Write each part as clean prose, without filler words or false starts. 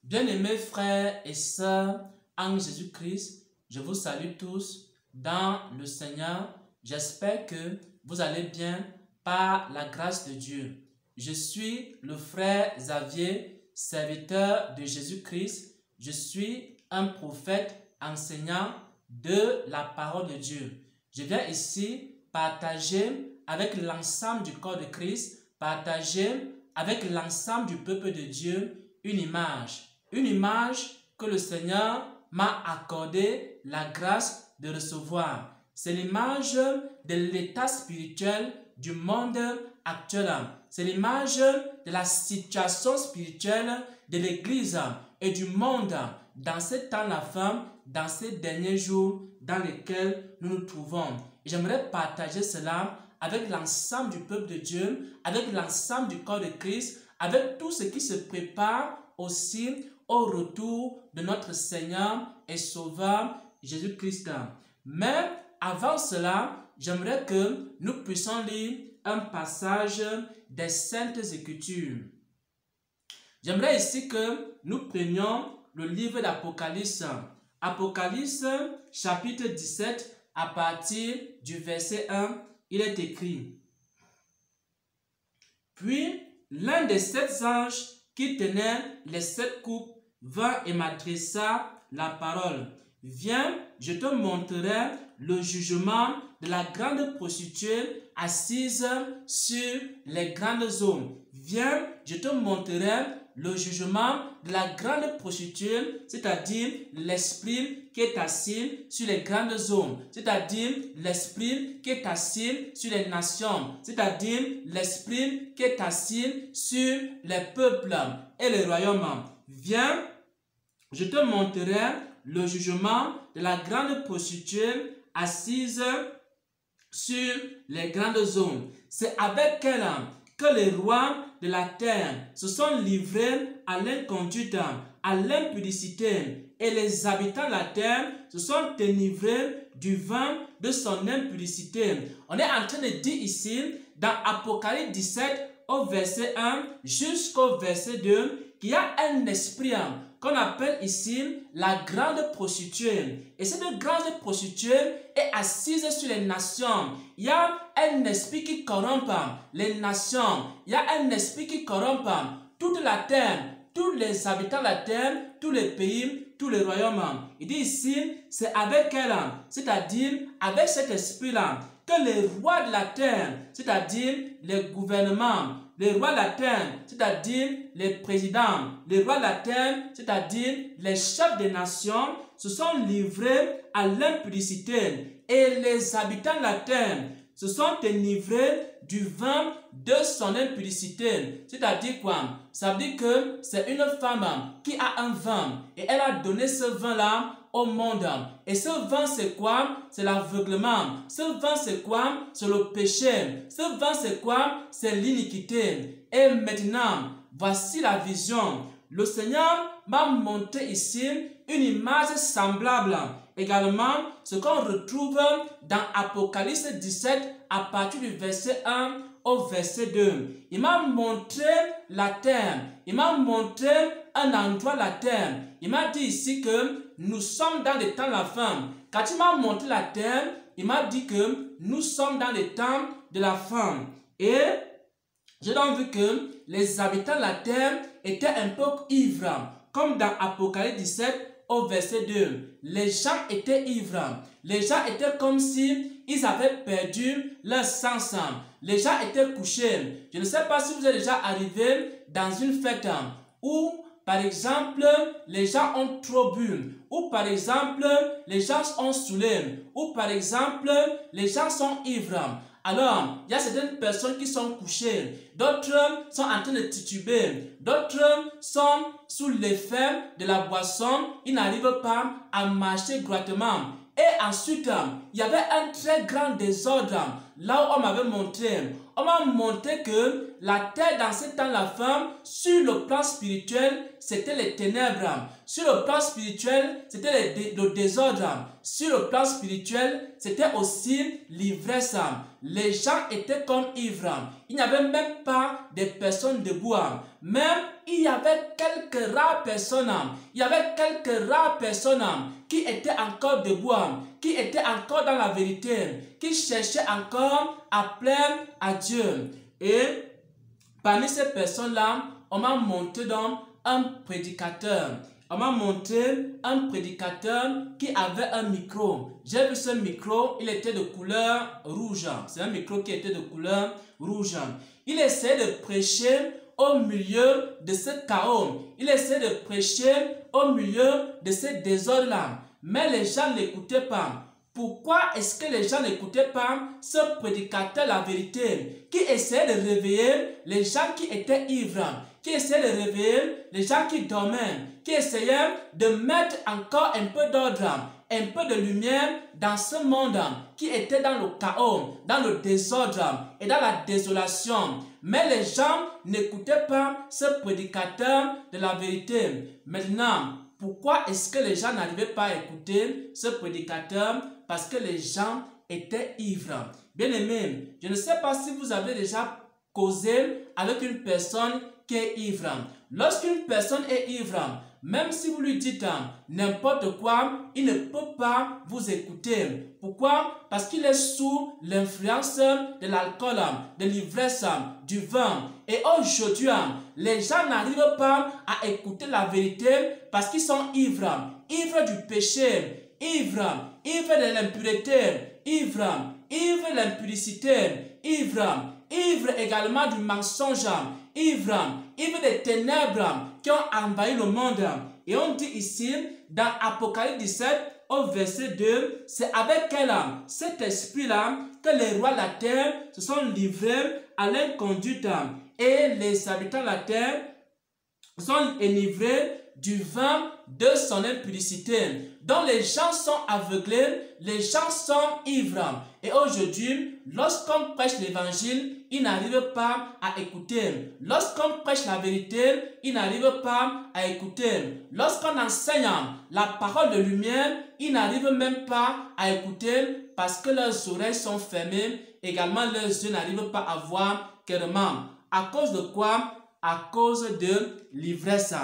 Bien-aimés frères et sœurs en Jésus-Christ, je vous salue tous dans le Seigneur. J'espère que vous allez bien par la grâce de Dieu. Je suis le frère Xavier, serviteur de Jésus-Christ. Je suis un prophète enseignant de la parole de Dieu. Je viens ici partager avec l'ensemble du corps de Christ, partager avec l'ensemble du peuple de Dieu une image que le Seigneur m'a accordé la grâce de recevoir. C'est l'image de l'état spirituel du monde actuel. C'est l'image de la situation spirituelle de l'Église et du monde dans ces temps la fin, dans ces derniers jours dans lesquels nous nous trouvons. J'aimerais partager cela avec l'ensemble du peuple de Dieu, avec l'ensemble du corps de Christ, avec tout ce qui se prépare aussi au retour de notre Seigneur et Sauveur Jésus-Christ. Mais avant cela, j'aimerais que nous puissions lire un passage des Saintes Écritures. J'aimerais ici que nous prenions le livre d'Apocalypse. Apocalypse chapitre 17 à partir du verset 1, il est écrit: Puis l'un des 7 anges qui tenait les 7 coupes vint et m'adressa la parole. Viens, je te montrerai le jugement de la grande prostituée assise sur les grandes eaux. Viens, je te montrerai le jugement de la grande prostituée, c'est-à-dire l'esprit qui est assis sur les grandes eaux, c'est-à-dire l'esprit qui est assis sur les nations, c'est-à-dire l'esprit qui est assis sur les peuples et les royaumes. Viens, je te montrerai le jugement de la grande prostituée assise sur les grandes eaux. C'est avec elle que les rois de la terre se sont livrés à l'inconduite, à l'impudicité, et les habitants de la terre se sont enivrés du vin de son impudicité. On est en train de dire ici, dans Apocalypse 17, au verset 1 jusqu'au verset 2, qu'il y a un esprit qu'on appelle ici la grande prostituée. Et cette grande prostituée est assise sur les nations. Il y a un esprit qui corrompt les nations. Il y a un esprit qui corrompt toute la terre, tous les habitants de la terre, tous les pays, tous les royaumes. Il dit ici, c'est avec elle, c'est-à-dire avec cet esprit-là, que les rois de la terre, c'est-à-dire les gouvernements, les rois de la terre, c'est-à-dire les présidents, les rois de la terre, c'est-à-dire les chefs des nations, se sont livrés à l'impudicité, et les habitants de la terre se sont enivrés du vin de son impudicité. C'est-à-dire quoi? Ça veut dire que c'est une femme qui a un vin et elle a donné ce vin-là au monde. Et ce vin, c'est quoi? C'est l'aveuglement. Ce vin, c'est quoi? C'est le péché. Ce vin, c'est quoi? C'est l'iniquité. Et maintenant, voici la vision. Le Seigneur m'a montré ici une image semblable. Également, ce qu'on retrouve dans Apocalypse 17 à partir du verset 1 au verset 2. Il m'a montré la terre. Il m'a montré un endroit de la terre. Il m'a dit ici que nous sommes dans les temps de la fin. Quand il m'a montré la terre, il m'a dit que nous sommes dans les temps de la fin. Et j'ai donc vu que les habitants de la terre étaient un peu ivres. Comme dans Apocalypse 17 au verset 2. Les gens étaient ivres. Les gens étaient comme si ils avaient perdu leur sens. Les gens étaient couchés. Je ne sais pas si vous êtes déjà arrivé dans une fête où, par exemple, les gens ont trop bu. Ou par exemple, les gens ont saoulé. Ou par exemple, les gens sont ivres. Alors, il y a certaines personnes qui sont couchées, d'autres sont en train de tituber, d'autres sont sous l'effet de la boisson, ils n'arrivent pas à marcher droitement. Et ensuite, il y avait un très grand désordre. Là où on m'avait montré, on m'a montré que la terre dans ce temps la fin, sur le plan spirituel, c'était les ténèbres. Sur le plan spirituel, c'était le désordre. Sur le plan spirituel, c'était aussi l'ivresse. Les gens étaient comme ivres. Il n'y avait même pas de personnes debout. Même il y avait quelques rares personnes, qui étaient encore debout, qui étaient encore dans la vérité, qui cherchaient encore à plaire à Dieu. Et parmi ces personnes-là, on m'a montré donc un prédicateur. On m'a montré un prédicateur qui avait un micro. J'ai vu ce micro, il était de couleur rouge. C'est un micro qui était de couleur rouge. Il essayait de prêcher au milieu de ce chaos. Il essayait de prêcher au milieu de ce désordre-là. Mais les gens ne l'écoutaient pas. Pourquoi est-ce que les gens n'écoutaient pas ce prédicateur la vérité qui essayait de réveiller les gens qui étaient ivres, qui essayait de réveiller les gens qui dormaient, qui essayait de mettre encore un peu d'ordre, un peu de lumière dans ce monde qui était dans le chaos, dans le désordre et dans la désolation. Mais les gens n'écoutaient pas ce prédicateur de la vérité. Maintenant, pourquoi est-ce que les gens n'arrivaient pas à écouter ce prédicateur? Parce que les gens étaient ivres. Bien aimé, je ne sais pas si vous avez déjà causé avec une personne qui est ivre. Lorsqu'une personne est ivre, même si vous lui dites n'importe quoi, il ne peut pas vous écouter. Pourquoi? Parce qu'il est sous l'influence de l'alcool, de l'ivresse, du vin. Et aujourd'hui, les gens n'arrivent pas à écouter la vérité parce qu'ils sont ivres. Ivres du péché, ivres de l'impureté, ivres de l'impudicité, ivres également du mensonge, ivres des ténèbres qui ont envahi le monde. Et on dit ici, dans Apocalypse 17, au verset 2, c'est avec cet esprit-là que les rois de la terre se sont livrés à l'inconduite et les habitants de la terre sont enivrés du vin de son impudicité. Donc les gens sont aveuglés, les gens sont ivres. Et aujourd'hui, lorsqu'on prêche l'évangile, ils n'arrivent pas à écouter. Lorsqu'on prêche la vérité, ils n'arrivent pas à écouter. Lorsqu'on enseigne la parole de lumière, ils n'arrivent même pas à écouter parce que leurs oreilles sont fermées. Également, leurs yeux n'arrivent pas à voir clairement. À cause de quoi? À cause de l'ivresse.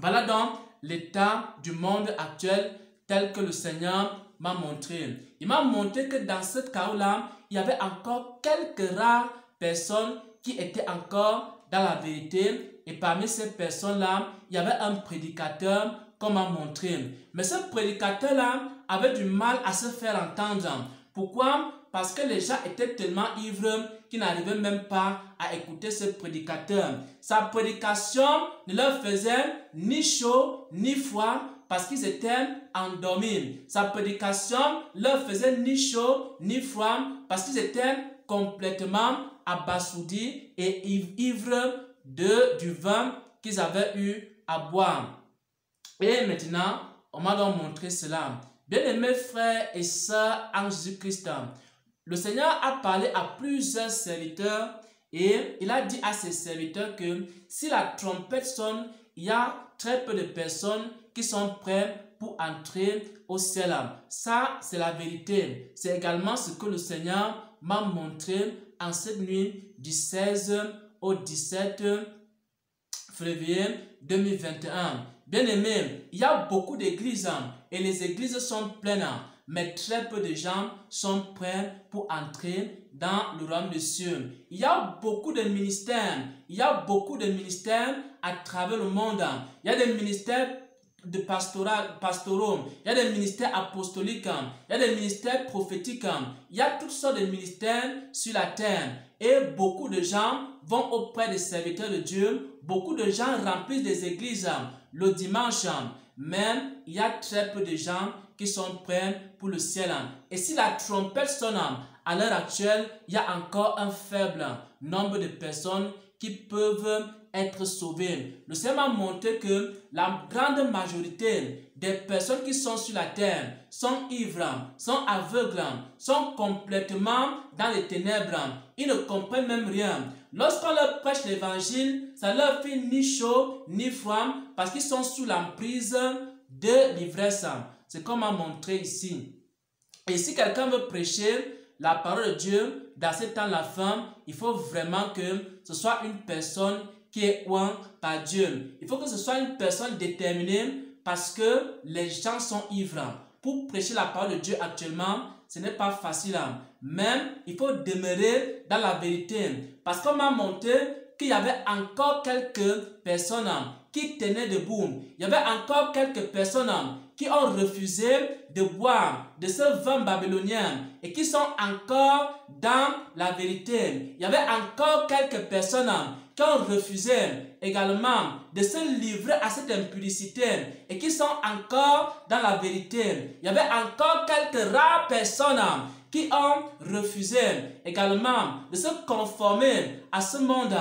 Voilà donc l'état du monde actuel tel que le Seigneur m'a montré. Il m'a montré que dans ce chaos-là, il y avait encore quelques rares personnes qui étaient encore dans la vérité. Et parmi ces personnes-là, il y avait un prédicateur qu'on m'a montré. Mais ce prédicateur-là avait du mal à se faire entendre. Pourquoi? Parce que les gens étaient tellement ivres qu'ils n'arrivaient même pas à écouter ce prédicateur. Sa prédication ne leur faisait ni chaud ni froid parce qu'ils étaient endormis. Sa prédication leur faisait ni chaud ni froid parce qu'ils étaient complètement abasourdis et ivres du vin qu'ils avaient eu à boire. Et maintenant, on m'a donc montré cela. Bien-aimés frères et sœurs en Jésus-Christ, le Seigneur a parlé à plusieurs serviteurs et il a dit à ses serviteurs que si la trompette sonne, il y a très peu de personnes qui sont prêtes pour entrer au ciel. Ça, c'est la vérité. C'est également ce que le Seigneur m'a montré en cette nuit du 16 au 17 février 2021. Bien aimé, il y a beaucoup d'églises et les églises sont pleines. Mais très peu de gens sont prêts pour entrer dans le royaume des cieux. Il y a beaucoup de ministères. Il y a beaucoup de ministères à travers le monde. Il y a des ministères de pastoraux. Il y a des ministères apostoliques. Il y a des ministères prophétiques. Il y a toutes sortes de ministères sur la terre. Et beaucoup de gens vont auprès des serviteurs de Dieu. Beaucoup de gens remplissent des églises le dimanche. Mais il y a très peu de gens qui sont prêts pour le ciel. Et si la trompette sonne à l'heure actuelle, il y a encore un faible nombre de personnes qui peuvent être sauvées. Le Seigneur m'a montré que la grande majorité des personnes qui sont sur la terre sont ivres, sont aveugles, sont complètement dans les ténèbres. Ils ne comprennent même rien. Lorsqu'on leur prêche l'évangile, ça leur fait ni chaud ni froid parce qu'ils sont sous l'emprise de l'ivresse. C'est comme m'a montré ici. Et si quelqu'un veut prêcher la parole de Dieu dans ces temps de la fin, il faut vraiment que ce soit une personne qui est oint par Dieu. Il faut que ce soit une personne déterminée parce que les gens sont ivres. Pour prêcher la parole de Dieu actuellement, ce n'est pas facile. Même, il faut demeurer dans la vérité. Parce qu'on m'a montré qu'il y avait encore quelques personnes qui tenaient debout. Il y avait encore quelques personnes qui ont refusé de boire de ce vin babylonien et qui sont encore dans la vérité. Il y avait encore quelques personnes qui ont refusé également de se livrer à cette impudicité et qui sont encore dans la vérité. Il y avait encore quelques rares personnes qui ont refusé également de se conformer à ce monde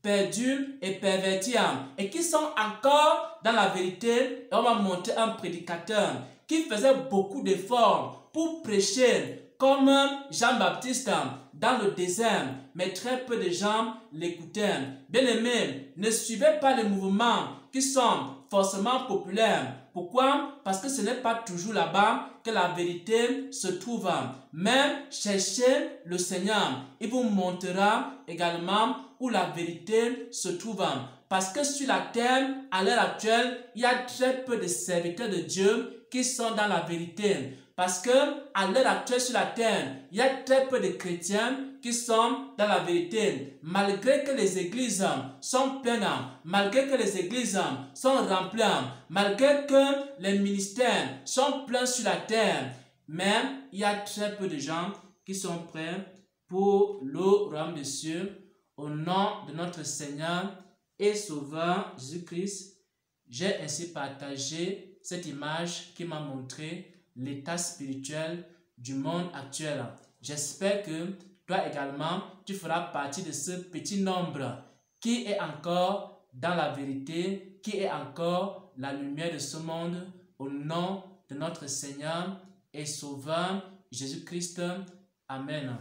perdu et perverti et qui sont encore dans la vérité. Et on va montrer un prédicateur qui faisait beaucoup d'efforts pour prêcher comme Jean-Baptiste dans le désert, mais très peu de gens l'écoutaient. Bien-aimés, ne suivez pas les mouvements qui sont forcément populaires. Pourquoi? Parce que ce n'est pas toujours là-bas que la vérité se trouve. Mais cherchez le Seigneur. Il vous montrera également où la vérité se trouve. Parce que sur la terre, à l'heure actuelle, il y a très peu de serviteurs de Dieu qui sont dans la vérité. Parce que à l'heure actuelle sur la terre, il y a très peu de chrétiens qui sont dans la vérité. Malgré que les églises sont pleines, malgré que les églises sont remplies, malgré que les ministères sont pleins sur la terre, mais il y a très peu de gens qui sont prêts pour le royaume des cieux. Au nom de notre Seigneur et Sauveur Jésus-Christ, j'ai ainsi partagé cette image qui m'a montré l'état spirituel du monde actuel. J'espère que toi également, tu feras partie de ce petit nombre qui est encore dans la vérité, qui est encore la lumière de ce monde, au nom de notre Seigneur et Sauveur Jésus-Christ. Amen.